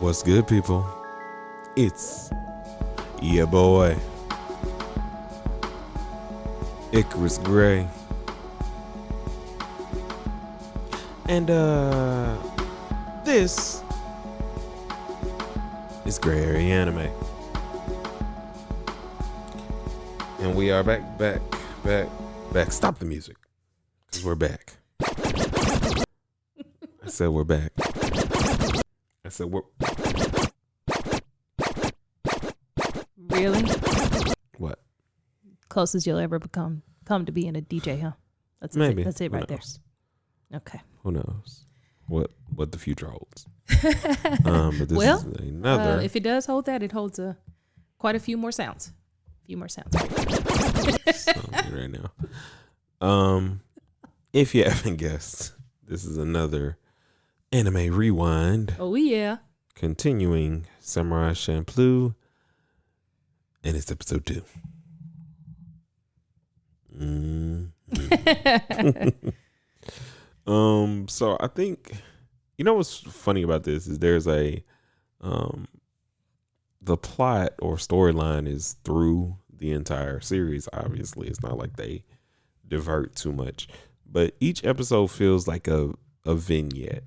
What's good, people? It's your boy, Icarus Gray. And this is Gray Area Anime. And we are back. Stop the music. Because we're back. I said we're back. I said we're... Really? What? Closest you'll ever come to being a DJ, huh? Maybe. That's it Who right knows? there. Okay. Who knows what the future holds? But this is another. If it does hold that, it holds quite a few more sounds. Right now. If you haven't guessed, this is another anime rewind. Oh yeah. Continuing Samurai Champloo, and it's episode 2. So I think, what's funny about this is there's the plot or storyline is through the entire series. Obviously, it's not like they divert too much, but each episode feels like a vignette,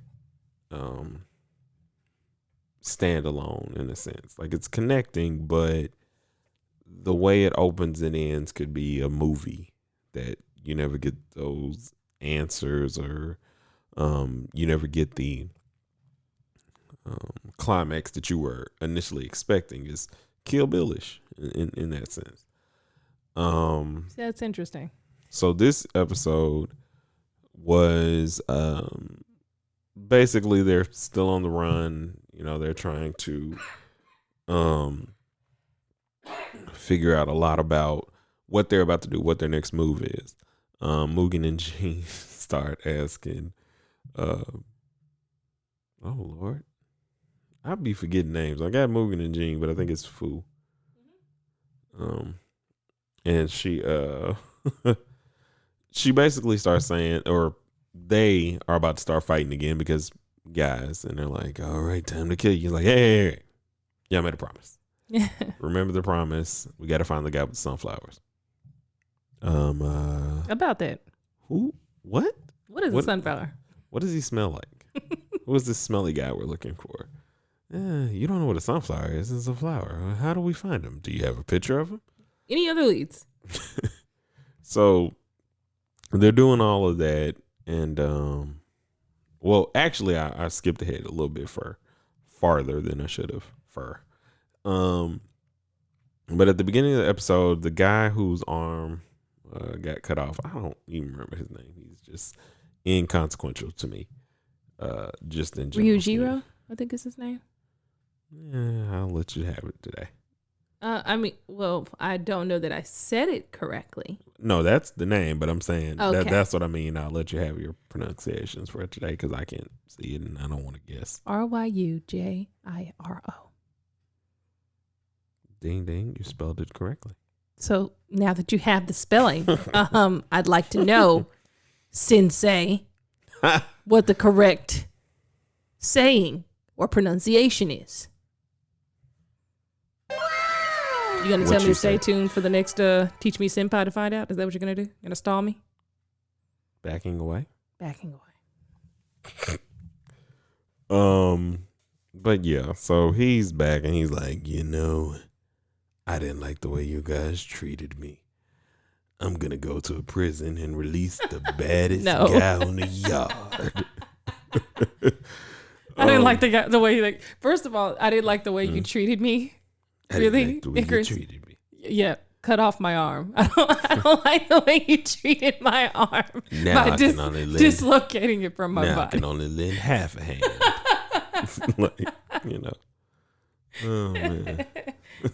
standalone in a sense. Like it's connecting, but the way it opens and ends could be a movie that you never get those answers, or you never get the climax that you were initially expecting. Is Kill Billish in that sense. That's interesting. So this episode was basically they're still on the run. They're trying to figure out a lot about what they're about to do, what their next move is. Mugen and Jean start asking, oh Lord, I'll be forgetting names. I got Mugen and Jean, but I think it's Fu. And she she basically starts saying, or they are about to start fighting again because guys, and they're like, all right, time to kill you. He's like, hey, y'all made a promise. Remember the promise. We got to find the guy with the sunflowers. About that. Who? What? What is a sunflower? What does he smell like? Who is this smelly guy we're looking for? You don't know what a sunflower is. It's a flower. How do we find him? Do you have a picture of him? Any other leads? So they're doing all of that, and well, actually, I skipped ahead a little bit farther than I should have. But at the beginning of the episode, the guy whose arm got cut off, I don't even remember his name. He's just inconsequential to me. Just in general. Ryujiro, I think is his name. Yeah, I'll let you have it today. I don't know that I said it correctly. No, that's the name, but I'm saying okay. that's what I mean. I'll let you have your pronunciations for today because I can't see it and I don't want to guess. Ryujiro. Ding, ding, you spelled it correctly. So now that you have the spelling, I'd like to know, Sensei, what the correct saying or pronunciation is. You gonna tell me to stay tuned for the next Teach Me Senpai to find out? Is that what you're gonna do? You're gonna stall me? Backing away. But yeah, so he's back and he's like, I didn't like the way you guys treated me. I'm gonna go to a prison and release the baddest guy on the yard. I didn't like the way first of all, I didn't like the way you treated me. Really? The way you treated me. Yeah, cut off my arm. I don't like the way you treated my arm now by dislocating it from my body. Now I can only lend half a hand. Oh man.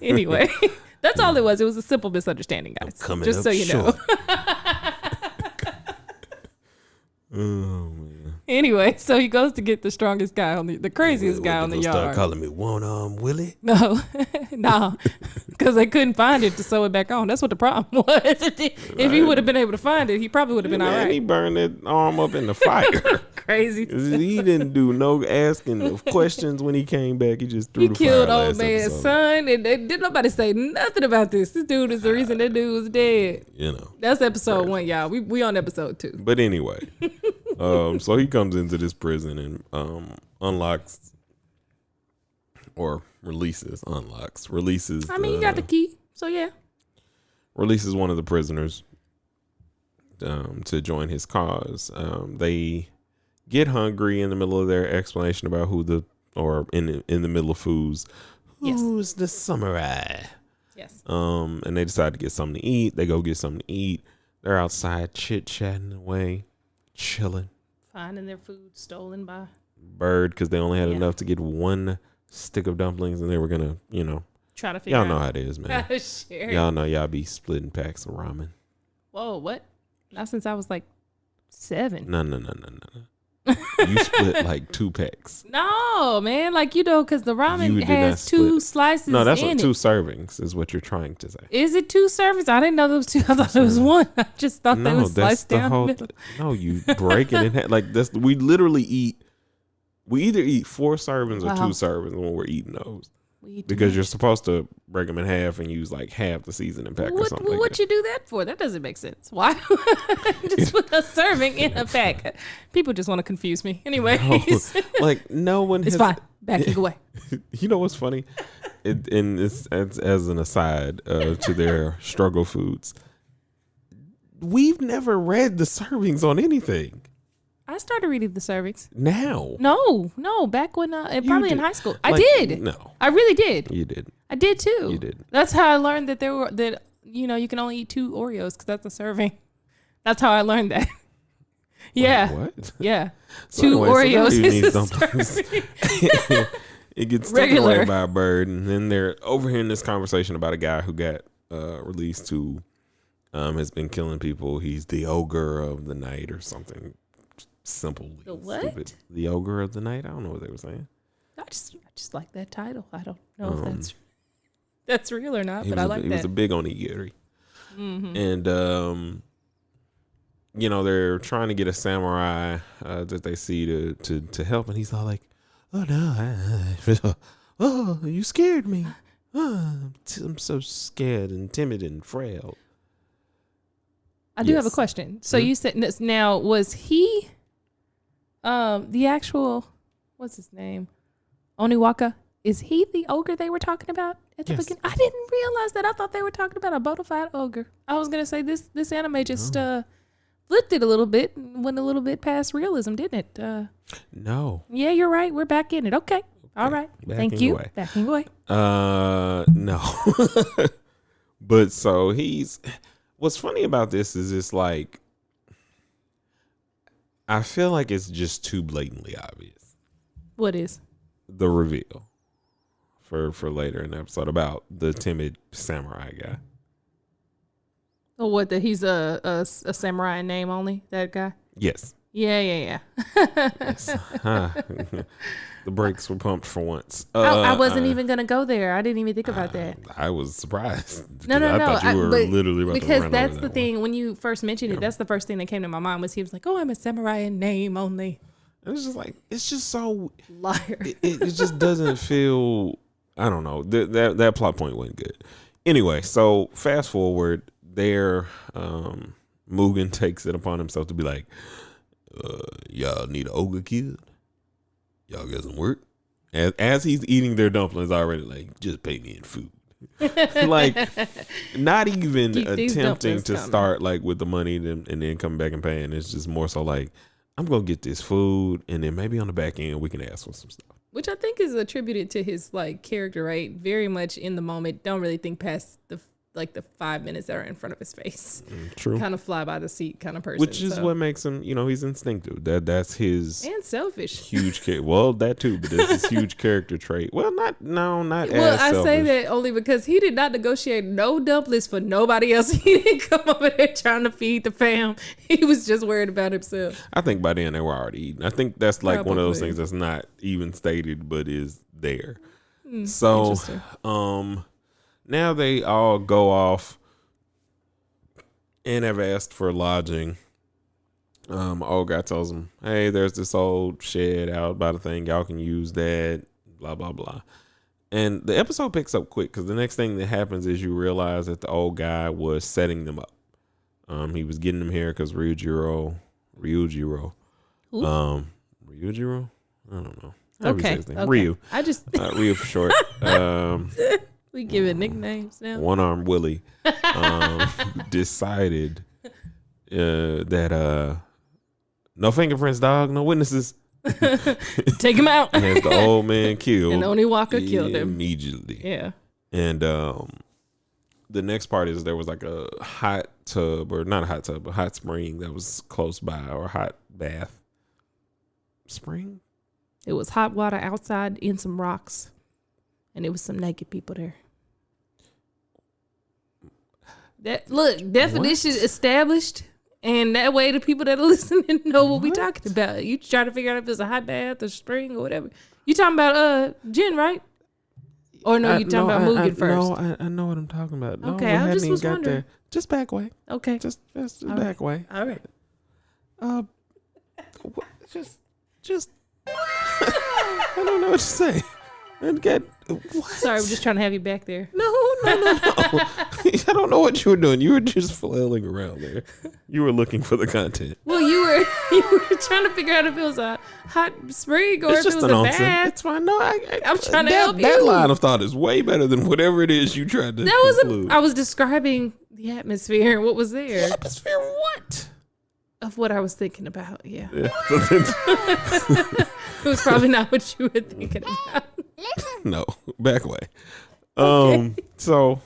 Anyway, that's all it was. It was a simple misunderstanding, guys. Just so you know. Oh man. Anyway, so he goes to get the strongest guy the craziest guy on the yard. Start calling me One Arm Willie? No, because they couldn't find it to sew it back on. That's what the problem was. If he would have been able to find it, he probably would have been all right. He burned that arm up in the fire. crazy. He didn't do no asking of questions when he came back. He just threw He the killed fire old last man's episode. son, and didn't nobody say nothing about this. This dude is the reason that dude was dead. You know. That's episode 1, y'all. We on episode 2. But anyway, so he comes into this prison and unlocks or releases. I mean, you got the key, so yeah. Releases one of the prisoners to join his cause. They get hungry in the middle of their explanation about in the middle of who's the samurai. Yes. And they decide to get something to eat. They go get something to eat. They're outside chit-chatting away, chilling. Finding their food stolen by Bird, because they only had enough to get one stick of dumplings, and they were gonna, try to figure out. y'all know how it is, man. Share. Y'all know y'all be splitting packs of ramen. Whoa, what? Not since I was like 7. No. You split like 2 packs. No, man. Like, because the You ramen did has not 2 split. slices No, that's in what it. 2 servings is what you're trying to say. Is it 2 servings? I didn't know there was 2. I thought it was 1. I just thought they No, was that's sliced the down whole. the middle. No, you break it in half. Like that's we literally eat. We either eat 4 servings or 2 servings when we're eating those. Because you're supposed to break them in half and use like half the seasoning pack or something. What you do that for? That doesn't make sense. Why just put a serving in a pack? People just want to confuse me. Anyways, like no one. It's fine. Backing away. You know what's funny? And it's as an aside to their struggle foods. We've never read the servings on anything. I started reading the servings. Now? No. Back when probably in high school. I Like, did. No, I really did. you did. I did too. You did. That's how I learned that you can only eat 2 Oreos because that's a serving. That's how I learned that. Yeah. Wait, what? Yeah. So 2 anyway, Oreos so is a dumplings. serving. It gets taken Regular. away by a bird, and then they're overhearing this conversation about a guy who got released who has been killing people. He's the ogre of the night or something. Simple. The what? Stupid. The ogre of the night. I don't know what they were saying. I just like that title. I don't know if that's real or not, but I like He that. was a big on Igiri. Mm-hmm. And they're trying to get a samurai that they see to help, and he's all like, "Oh no, oh, you scared me. Oh, I'm so scared and timid and frail." I do have a question. So you said now, was he the actual, what's his name, Oniwaka? Is he the ogre they were talking about at the beginning? I didn't realize that. I thought they were talking about a bona fide ogre. I was gonna say this anime just flipped it a little bit and went a little bit past realism, didn't it? No. Yeah, you're right. We're back in it. Okay. All right. Thank you. Backing away. No. But so what's funny about this is it's like, I feel like it's just too blatantly obvious. What is? The reveal for later in the episode about the timid samurai guy. Oh, what? That he's a samurai in name only? That guy? Yes. Yeah. Yes. The brakes were pumped for once. I wasn't even gonna go there. I didn't even think about that. I was surprised. No. I thought you were literally about to because run that's over the that thing. one. When you first mentioned it, that's the first thing that came to my mind. Was he was like, "Oh, I'm a samurai in name only." It's just like, it's just so Liar. It just doesn't feel. I don't know. That plot point wasn't good. Anyway, so fast forward, there, Mugen takes it upon himself to be like, "Y'all need an ogre kid? Y'all got some work?" As he's eating their dumplings already, like, just pay me in food. Like, not even attempting to start like with the money and then come back and paying. It's just more so like, I'm gonna get this food, and then maybe on the back end we can ask for some stuff. Which I think is attributed to his like character, right? Very much in the moment. Don't really think past the 5 minutes that are in front of his face. True. Kind of fly by the seat kind of person. Which is what makes him, he's instinctive. That's his and selfish. Huge well, that too, but that's his huge character trait. Well, not Well, as I selfish. say that only because he did not negotiate no dumplings for nobody else. He didn't come over there trying to feed the fam. He was just worried about himself. I think by then they were already eating. I think that's like one of those Probably. things that's not even stated but is there. So, now they all go off and have asked for lodging. Old guy tells him, hey, there's this old shed out by the thing. Y'all can use that, blah, blah, blah. And the episode picks up quick because the next thing that happens is you realize that the old guy was setting them up. He was getting them here because Ryujiro, Ryujiro? I don't know. Okay. Ryu. I just Ryu for short. we give it nicknames now. One Arm Willie decided that no fingerprints, dog, no witnesses. Take him out. And as the old man killed, and Oniwaka killed him immediately. Yeah. And the next part is there was like a hot tub, or not a hot tub, a hot spring that was close by, or a hot bath spring. It was hot water outside in some rocks, and it was some naked people there. Definition established, and that way the people that are listening know what we talking about. You try to figure out if it's a hot bath or spring or whatever. You talking about Jen, right? Or no, you talking about Mugen first? No, I know what I'm talking about. No, okay, I just was wondering. There. Just back way. Okay, just back way. All right. Just. I don't know what to say. And get what? Sorry, I'm just trying to have you back there. No. I don't know what you were doing. You were just flailing around there. You were looking for the content. Well, you were trying to figure out if it was a hot spring or if it was a bath. It's fine. No, I'm trying to help you. That line of thought is way better than whatever it is you tried to conclude. I was describing the atmosphere and what was there. The atmosphere of what? Of what I was thinking about, yeah. It was probably not what you were thinking about. No, back away. Okay. So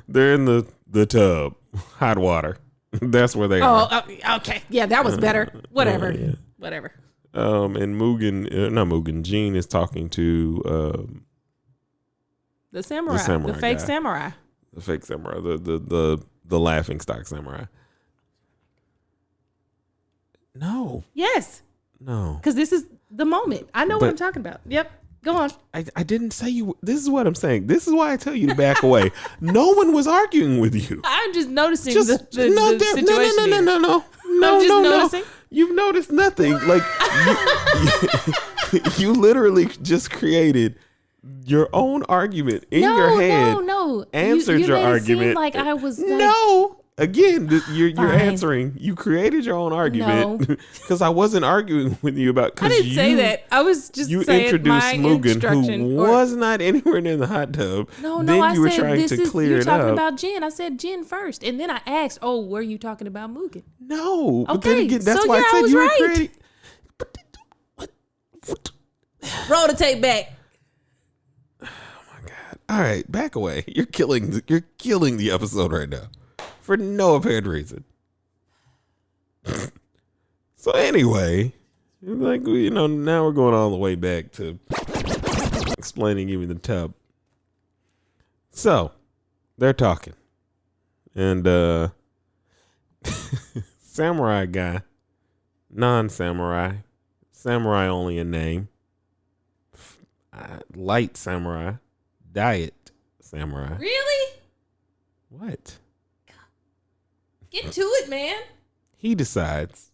they're in the tub, hot water. That's where they are. Oh, okay. Yeah, that was better. Whatever. Yeah. Whatever. And Gene is talking to the samurai, the fake samurai. The fake samurai, the laughing stock samurai. No. Yes. No. Because this is the moment. I know what I'm talking about. Yep. Go on. I didn't say you. This is what I'm saying. This is why I tell you to back away. No one was arguing with you. I'm just noticing the situation. No. I'm just noticing. You've noticed nothing. Like you literally just created your own argument in your head. No. Answered your argument. Seem like I was like, no. Again, you're answering. You created your own argument because I wasn't arguing with you about. I didn't say that. I was just saying introduced my Mugen, who was not anywhere near the hot tub. No. Then I you were said trying to clear you're it talking up. about Jen. I said Jen first, and then I asked, "Oh, were you talking about Mugen?" No. Okay. But then again, that's so why I said was you right. were creating. What? Roll the tape back. Oh my god! All right, back away. You're killing the episode right now. For no apparent reason. So anyway, like now we're going all the way back to explaining even the tub. So they're talking, and samurai guy, non-samurai, samurai only in name, light samurai, diet samurai. Really? What? Get to it, man. He decides.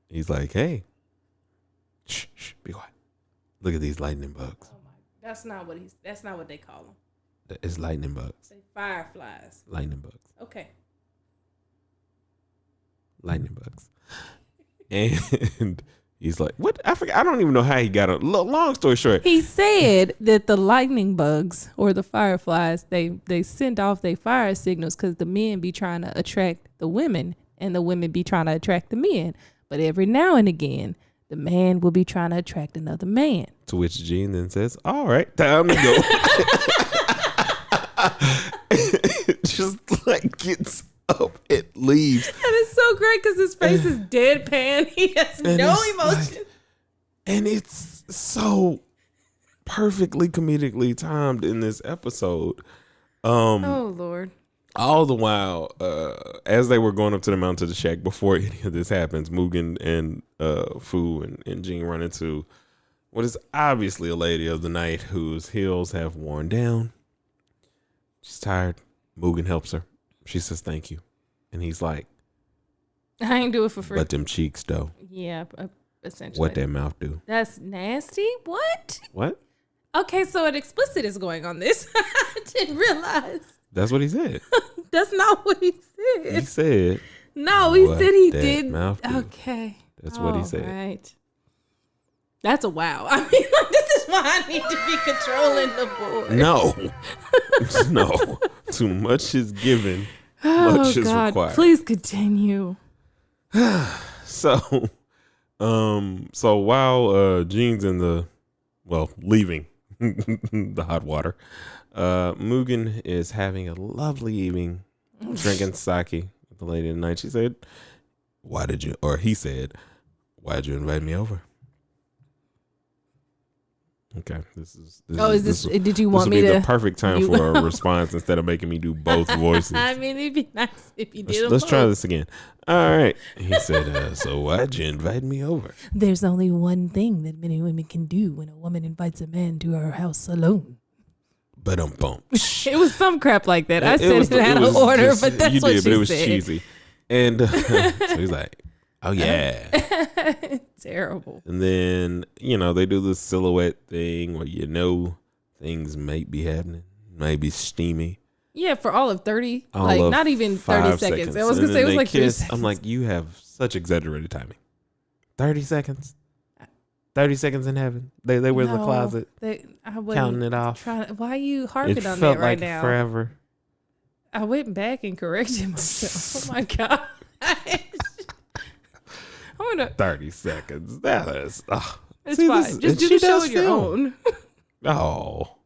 He's like, "Hey, shh, be quiet. Look at these lightning bugs." Oh my! That's not what they call them. It's lightning bugs. They fireflies. Lightning bugs. Okay. Lightning bugs. And he's like, "What? I forgot. I don't even know how he got it." Long story short, he said that the lightning bugs or the fireflies they send off their fire signals because the men be trying to attract the women and the women be trying to attract the men. But every now and again, the man will be trying to attract another man. To which Gene then says, "All right, time to go." Just like gets up and leaves. And it's so great because his face is deadpan. He has no emotion. And it's so perfectly comedically timed in this episode. Oh, Lord. All the while, as they were going up to the mountain to the shack, before any of this happens, Mugen and Fu and Jing run into what is obviously a lady of the night whose heels have worn down. She's tired. Mugen helps her. She says, "Thank you." And he's like, I ain't do it for free. but them cheeks, though. Yeah, essentially. What that mouth do? That's nasty. What? What? Okay, so an explicit is going on this. I didn't realize. That's what he said. That's not what he said. He said. No, he said he that did. Mouth do. Okay. That's what he said. Right. That's a wow. I mean, like, this is why I need to be controlling the board. No. No. Too much is given. Much is required. Please continue. So while Gene's leaving the hot water, Mugen is having a lovely evening drinking sake with the lady tonight. She said, he said, why'd you invite me over? Okay, did you want me to? The perfect time for a response instead of making me do both voices. I mean, it'd be nice if you did. Let's try this again. All right. He said, so why'd you invite me over? There's only one thing that many women can do when a woman invites a man to her house alone. But it was some crap like that. I said it out of order, but that's what she said. But it was cheesy. And so he's like, oh, yeah. Terrible. And then, they do this silhouette thing where things might be happening, maybe steamy. Yeah, for all of 30, not even 30 seconds. I was going to say it was like 3 seconds. I'm like, you have such exaggerated timing. 30 seconds? 30 seconds in heaven? They were in the closet, counting it off. Why are you harping on that right now? It felt like forever. I went back and corrected myself. Oh, my God. 30 seconds. That is. It's fine. Just do the show on your own. Oh.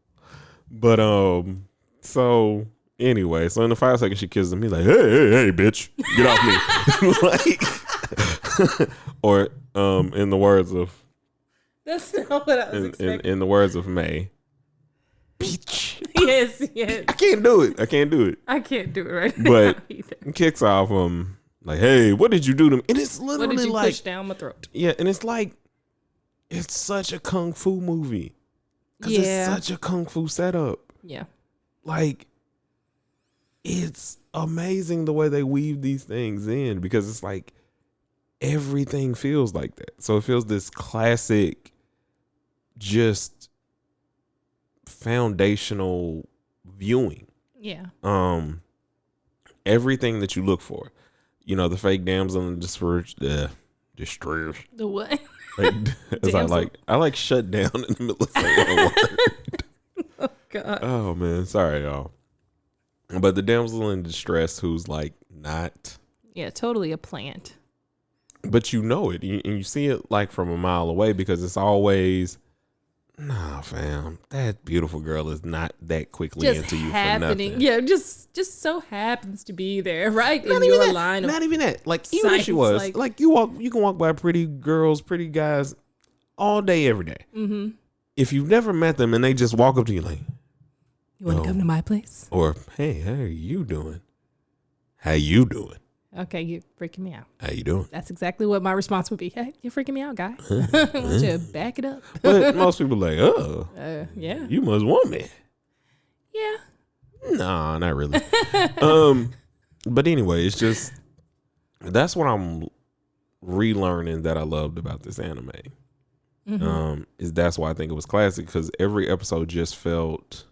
But, so anyway, so in the 5 seconds she kisses him, he's like, hey, bitch, get off me. Or in the words of. That's not what I was expecting. In the words of May. Bitch. Yes. I can't do it. I can't do it right now. But kicks off like, hey, what did you do to me? And it's literally what did you like push down my throat? Yeah, and it's like it's such a kung fu movie. Because it's such a kung fu setup. Yeah. Like, it's amazing the way they weave these things in because it's like everything feels like that. So it feels this classic, just foundational viewing. Yeah. Everything that you look for. The fake damsel in distress. The what? I like shut down in the middle of saying a word. Oh God. Oh man, sorry y'all. But the damsel in distress who's like not. Yeah, totally a plant. But you know it, and you see it like from a mile away because it's always, nah, fam, that beautiful girl is not that quickly just into you happening. for nothing. Yeah, just so happens to be there, right? Not in your that, line of not even that. Like sights, even if she was, like you can walk by pretty girls, pretty guys, all day, every day. Mm-hmm. If you've never met them and they just walk up to you like, you want to come to my place? Or, hey, how are you doing? How you doing? Okay, you're freaking me out. How you doing? That's exactly what my response would be. Hey, you're freaking me out, guy. Why don't you back it up? But most people like, yeah, you must want me. Yeah. Nah, not really. But anyway, it's just that's what I'm relearning that I loved about this anime. Mm-hmm. That's why I think it was classic because every episode just felt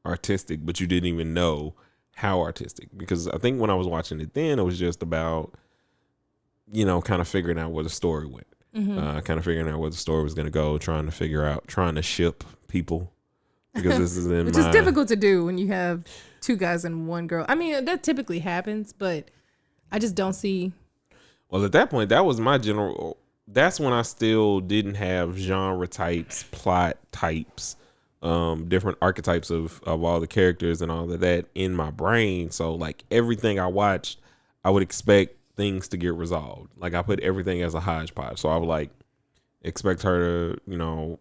artistic, but you didn't even know how artistic, because I think when I was watching it then, it was just about, kind of figuring out where the story went, kind of figuring out where the story was going to go, trying to ship people, because this is which is difficult to do when you have two guys and one girl. I mean, that typically happens, but I just don't see. Well, at that point, that was my general. That's when I still didn't have genre types, plot types, different archetypes of all the characters and all of that in my brain. So like everything I watched, I would expect things to get resolved. Like I put everything as a hodgepodge. So I would like expect her to,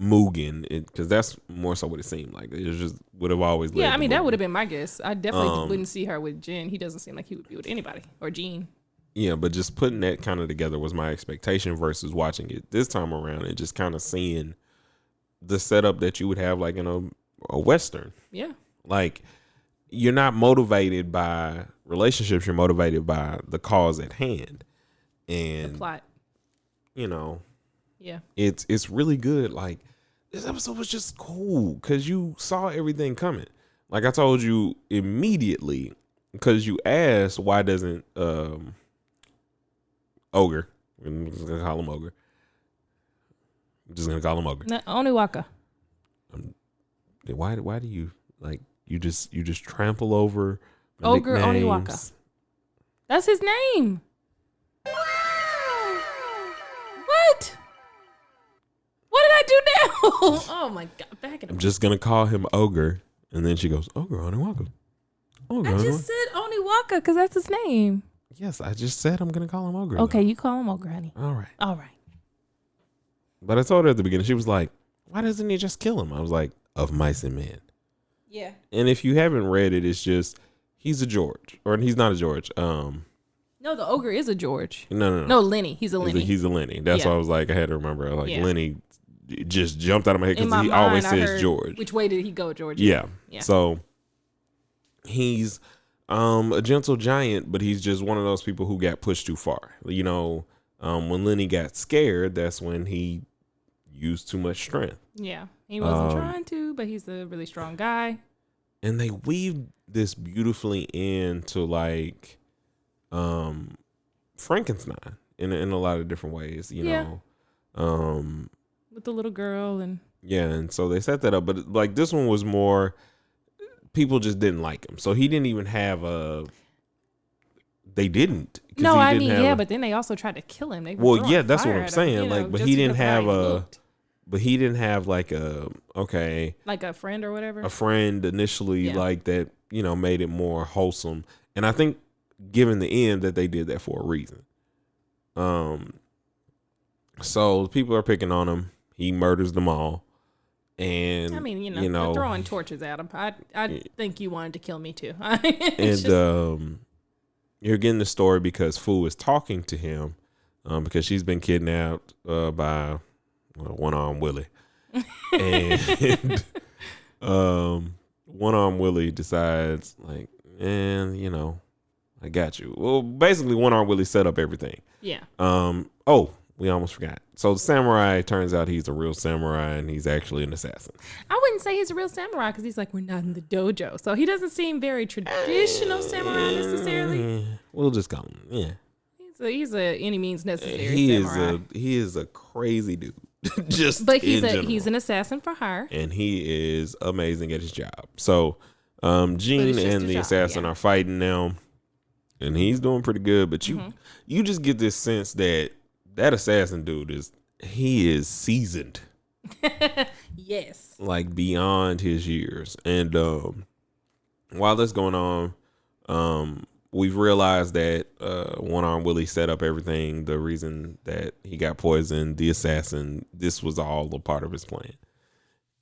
Mugen, because that's more so what it seemed like. It just would have always led. Yeah, I mean that would have been my guess. I definitely wouldn't see her with Jin. He doesn't seem like he would be with anybody, or Jean. Yeah, but just putting that kind of together was my expectation versus watching it this time around and just kind of seeing the setup that you would have like in a Western. Yeah. Like, you're not motivated by relationships. You're motivated by the cause at hand, and the plot. You know, yeah, it's really good. Like this episode was just cool because you saw everything coming. Like I told you immediately, because you asked why doesn't Ogre? I'm just gonna call him Ogre. I'm just gonna call him Ogre. No, Oniwaka. Why do you like you just trample over Ogre nicknames? Oniwaka? That's his name. What? What did I do now? Oh my god! Back in. I'm just gonna call him Ogre, and then she goes Ogre Oniwaka. I just said Oniwaka because that's his name. Yes, I just said I'm gonna call him Ogre. Okay, you call him Ogre, honey. All right. All right. But I told her at the beginning, she was like, "Why doesn't he just kill him?" I was like, "Of mice and men." Yeah. And if you haven't read it, it's just he's a George, or he's not a George. No, the ogre is a George. No. No, Lenny. He's a Lenny. He's a Lenny. That's why I was like, I had to remember. Like Lenny just jumped out of my head because he always says George. Which way did he go, George? Yeah. So he's a gentle giant, but he's just one of those people who got pushed too far. You know, when Lenny got scared, that's when he used too much strength. Yeah. He wasn't trying to, but he's a really strong guy. And they weave this beautifully into like Frankenstein in a lot of different ways, you know. With the little girl and and so they set that up, but like this one was more people just didn't like him. So he didn't even have a they didn't. No, I mean, but then they also tried to kill him. They well, yeah, that's what I'm saying. Like, but he didn't have like a like a friend or whatever. A friend initially like that, you know, made it more wholesome. And I think given the end that they did that for a reason. So people are picking on him. He murders them all. And I mean, you know throwing torches at him. I think you wanted to kill me too. You're getting the story because Fu is talking to him because she's been kidnapped by One-Armed Willie. And One-Armed Willie decides like, you know, I got you. Well, basically One-Armed Willie set up everything. Yeah. We almost forgot. So the samurai, turns out he's a real samurai and he's actually an assassin. I wouldn't say he's a real samurai because he's like, we're not in the dojo. So he doesn't seem very traditional samurai necessarily. We'll just call him. Yeah. He's a any means necessary samurai. He is a crazy dude. But he's an assassin for hire. And he is amazing at his job. So Gene and the assassin are fighting now. And he's doing pretty good. But you just get this sense that assassin dude is seasoned. Yes. Like beyond his years. And while that's going on, we've realized that One-Armed Willie set up everything. The reason that he got poisoned, the assassin, this was all a part of his plan.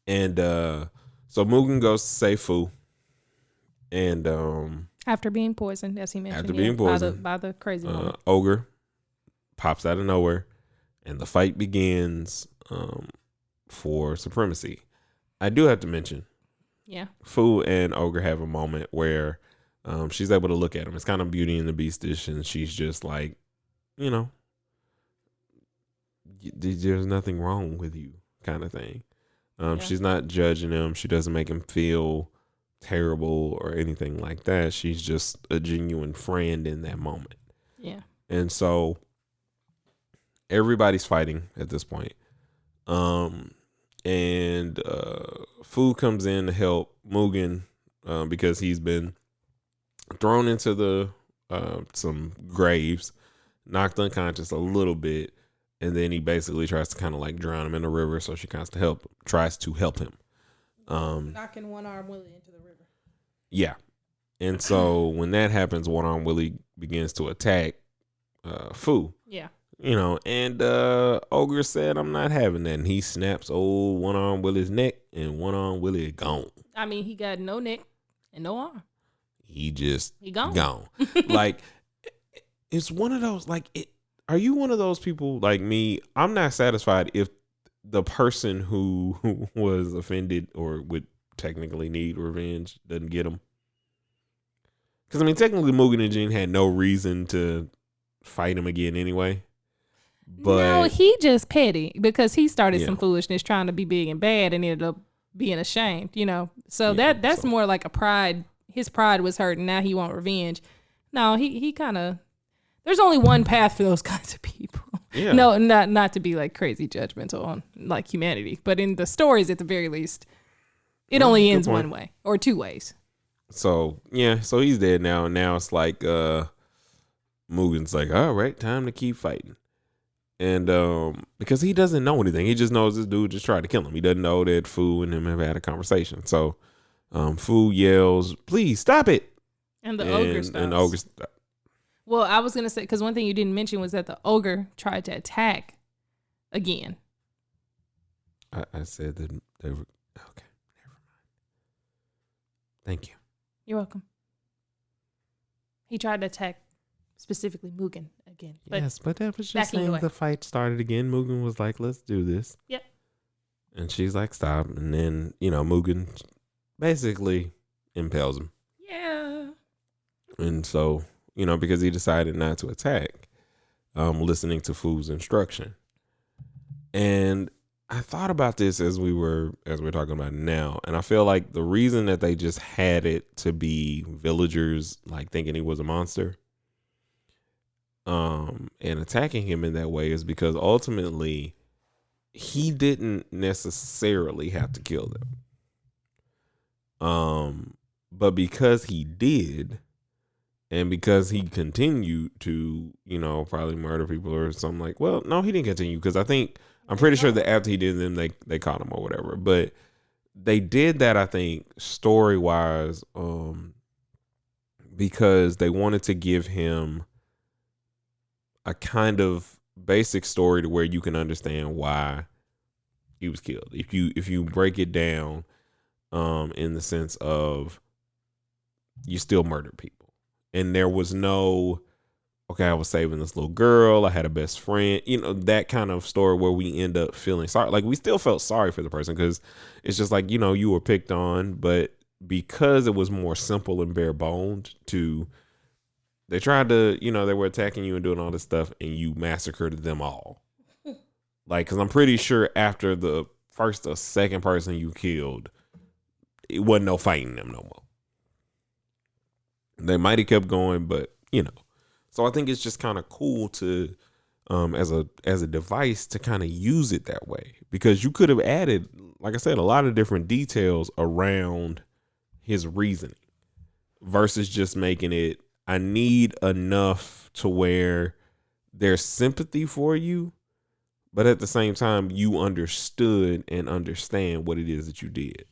And so Mugen goes to save Fu. And after being poisoned, as he mentioned. By the crazy woman. Ogre pops out of nowhere, and the fight begins for supremacy. I do have to mention, Fu and Ogre have a moment where she's able to look at him. It's kind of Beauty and the Beast-ish, and she's just like, you know, there's nothing wrong with you, kind of thing. She's not judging him. She doesn't make him feel terrible or anything like that. She's just a genuine friend in that moment. Yeah. And so everybody's fighting at this point. And Fu comes in to help Mugen because he's been thrown into the some graves, knocked unconscious a little bit, and then he basically tries to kind of like drown him in the river. So she tries to help him. Knocking One-Armed Willie into the river. Yeah. And so when that happens, One-Armed Willie begins to attack Fu. Yeah. You know, and Ogre said, I'm not having that. And he snaps old One-Armed Willie's neck, and One-Armed Willie is gone. I mean, he got no neck and no arm. He gone. Like, it's one of those, like, are you one of those people like me? I'm not satisfied if the person who was offended or would technically need revenge doesn't get him. Because, I mean, technically Mugen and Jean had no reason to fight him again anyway. But no, he just petty because he started Yeah. some foolishness trying to be big and bad and ended up being ashamed, you know. So Yeah, that's so- more like a pride. His pride was hurt and now he want revenge. No, he kind of, there's only one path for those kinds of people. Yeah. No, not to be like crazy judgmental on like humanity, but in the stories at the very least, it only good ends point. one way or two ways. So, yeah, so he's dead now. And now it's like Mugen's like, all right, time to keep fighting. And because he doesn't know anything. He just knows this dude just tried to kill him. He doesn't know that Fu and him have had a conversation. So Fu yells, please stop it. And the ogre stops. And the ogre Well, I was going to say, because one thing you didn't mention was that the ogre tried to attack again. I said that they were, okay, never mind. Thank you. You're welcome. He tried to attack specifically Mugen again. But Yes, but that was just backing saying away. the fight started again. Mugen was like, let's do this. Yep. And she's like, stop. And then, Mugen basically impales him. Yeah. And so, because he decided not to attack, listening to Fu's instruction. And I thought about this as we're talking about it now. And I feel like the reason that they just had it to be villagers like thinking he was a monster and attacking him in that way is because ultimately he didn't necessarily have to kill them. But because he did, and because he continued to, probably murder people or something like, well, no, he didn't continue because I'm pretty sure that after he did them, they caught him or whatever. But they did that, I think, story wise, because they wanted to give him a kind of basic story to where you can understand why he was killed. If you break it down, in the sense of you still murdered people, and there was no, okay, I was saving this little girl, I had a best friend, that kind of story where we end up feeling sorry. Like we still felt sorry for the person because it's just like, you were picked on, but because it was more simple and bare boned they tried to, they were attacking you and doing all this stuff and you massacred them all. Like, cause I'm pretty sure after the first or second person you killed, it wasn't no fighting them no more. They might have kept going, but so I think it's just kind of cool to, as a device to kind of use it that way, because you could have added, like I said, a lot of different details around his reasoning versus just making it, I need enough to where there's sympathy for you, but at the same time, you understood and understand what it is that you did.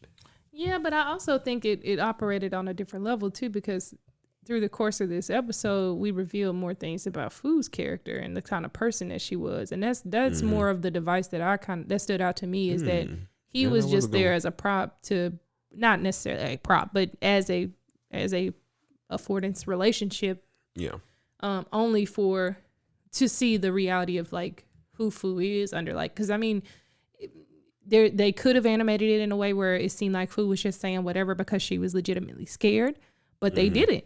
Yeah, but I also think it operated on a different level too, because through the course of this episode, we revealed more things about Fu's character and the kind of person that she was, and that's more of the device that stood out to me is that he was just there as a prop to, not necessarily a prop, but as a affordance relationship. Yeah. Only to see the reality of like who Fu is under, like, because I mean, they could have animated it in a way where it seemed like Fu was just saying whatever because she was legitimately scared, but they didn't.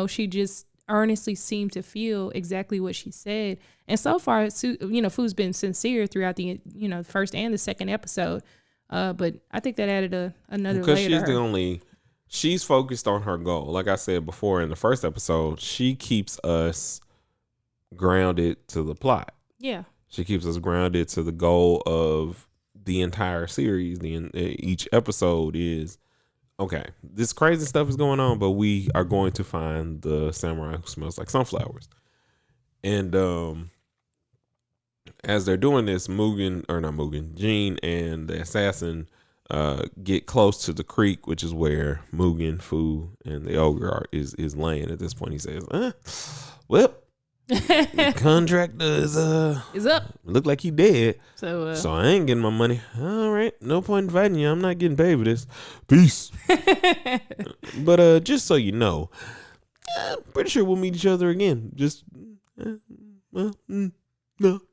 She just earnestly seemed to feel exactly what she said. And so far, Fu's been sincere throughout the, first and the second episode. But I think that added another layer. Because she's focused on her goal. Like I said before in the first episode, she keeps us grounded to the plot. Yeah. She keeps us grounded to the goal of the entire series. Each episode is, okay, this crazy stuff is going on, but we are going to find the samurai who smells like sunflowers. And as they're doing this, Jean and the assassin get close to the creek, which is where Mugen, Fu, and the ogre is laying at this point. He says, well, the contractor is up. Look like he dead. So I ain't getting my money. All right, no point in fighting you. I'm not getting paid for this. Peace. But just so you know, I'm pretty sure we'll meet each other again. Just no,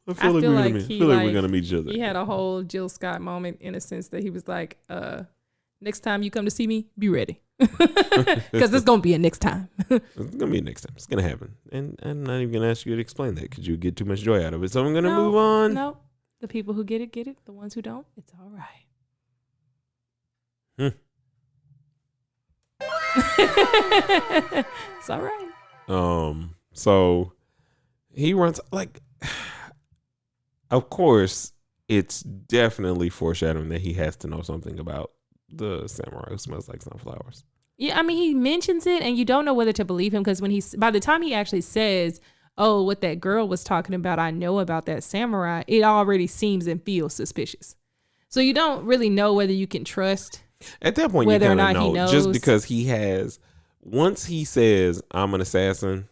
I feel like we're gonna meet each other. He had a whole Jill Scott moment in a sense that he was like, next time you come to see me, be ready. Because it's going to be a next time. It's going to be a next time. It's going to happen. And I'm not even going to ask you to explain that because you get too much joy out of it. So I'm going to move on. No. The people who get it, get it. The ones who don't, it's all right. It's all right. So he runs like, of course, it's definitely foreshadowing that he has to know something about the samurai who smells like sunflowers. Yeah, I mean, he mentions it, and you don't know whether to believe him because by the time he actually says, "Oh, what that girl was talking about, I know about that samurai," it already seems and feels suspicious. So you don't really know whether you can trust. At that point, whether you or kind not of he know, knows. just because he has. Once he says, "I'm an assassin,"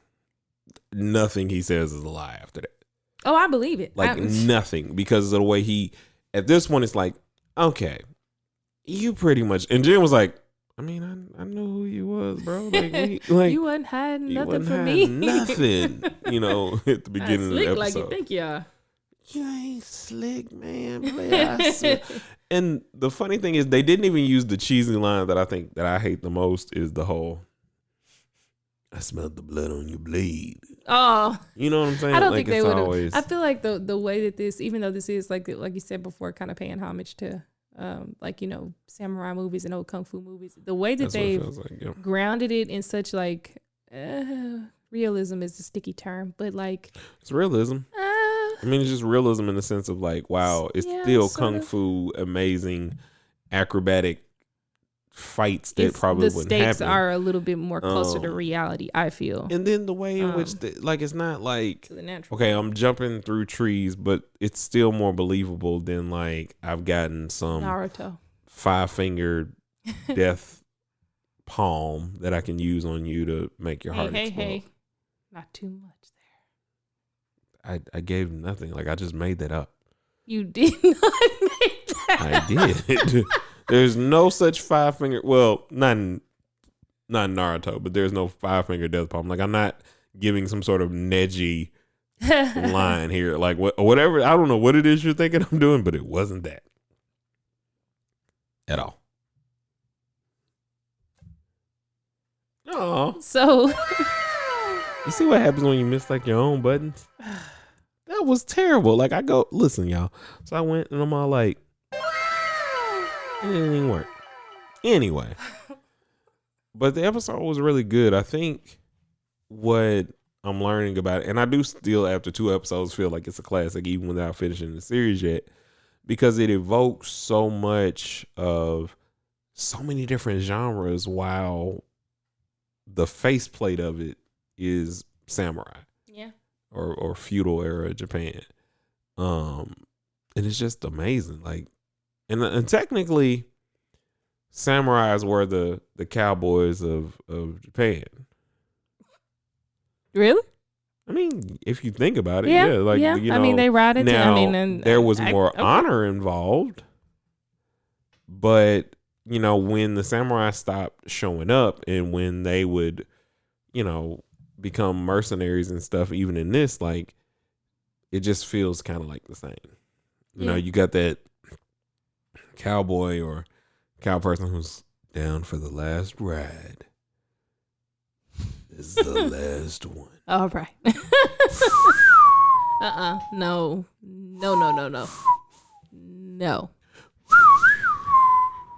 nothing he says is a lie after that. Oh, I believe it. Like nothing, because of the way he. At this point, it's like, okay, you pretty much. And Jen was like, I mean, I knew who you was, bro. Like you wasn't hiding nothing from me. Nothing, at the beginning of the episode. Like you think you are. You ain't slick, man. And the funny thing is, they didn't even use the cheesy line that I hate the most is the whole, I smelled the blood on your blade. Oh, you know what I'm saying? I don't like think they would always... I feel like the way that this, even though this is like you said before, kind of paying homage to samurai movies and old kung fu movies, the way that they've grounded it in such like realism is a sticky term, but like it's realism. I mean, it's just realism in the sense of like, wow, it's still kung fu, amazing acrobatic fights that probably wouldn't happen. The stakes are a little bit more closer to reality, I feel. And then the way in which, it's not like, okay, I'm jumping through trees, but it's still more believable than like I've gotten some Naruto 5-fingered death palm that I can use on you to make your heart explode. Hey, not too much there. I gave nothing. Like I just made that up. You did not make that. I did. There's no such 5-finger. Well, not Naruto, but there's no 5-finger death palm. Like I'm not giving some sort of Neji line here. Like whatever. I don't know what it is you're thinking I'm doing, but it wasn't that at all. Oh, so you see what happens when you miss like your own buttons? That was terrible. Like I go, listen, y'all. So I went and I'm all like. It didn't even work. Anyway. But the episode was really good. I think what I'm learning about it, and I do still, after 2 episodes, feel like it's a classic, even without finishing the series yet, because it evokes so much of so many different genres while the faceplate of it is samurai. Yeah. Or feudal era Japan. And it's just amazing. Like, And technically, samurais were the cowboys of Japan. Really? I mean, if you think about it, I mean, they ride it. There was more honor involved, but when the samurai stopped showing up, and when they would, become mercenaries and stuff, even in this, like, it just feels kind of like the same. You got that cowboy or cow person who's down for the last ride. This is the last one. All right. No.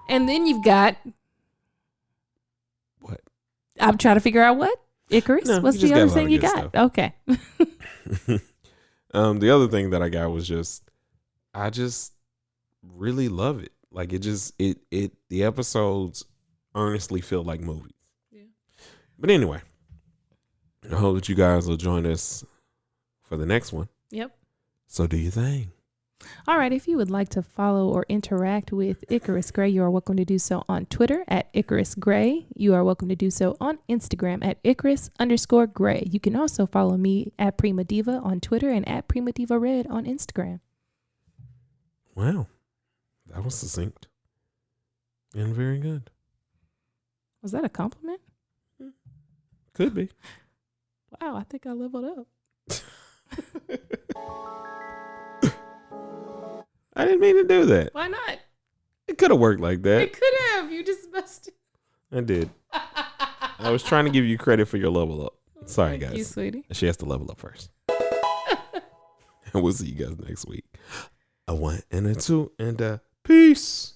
And then you've got what? I'm trying to figure out what? Icarus? No, what's the other thing you got? Stuff. Okay. The other thing that I got was I just really love it. Like the episodes earnestly feel like movies. Yeah. But anyway, I hope that you guys will join us for the next one. Yep. So do your thing. All right. If you would like to follow or interact with Icarus Gray, you are welcome to do so on Twitter at Icarus Gray. You are welcome to do so on Instagram at Icarus_Gray. You can also follow me at Prima Diva on Twitter and at Prima Diva Red on Instagram. Wow. That was succinct and very good. Was that a compliment? Could be. Wow, I think I leveled up. I didn't mean to do that. Why not? It could have worked like that. It could have. You bestie. I did. I was trying to give you credit for your level up. Sorry, Thank guys. you, sweetie. She has to level up first. And we'll see you guys next week. A 1 and a 2 and a peace.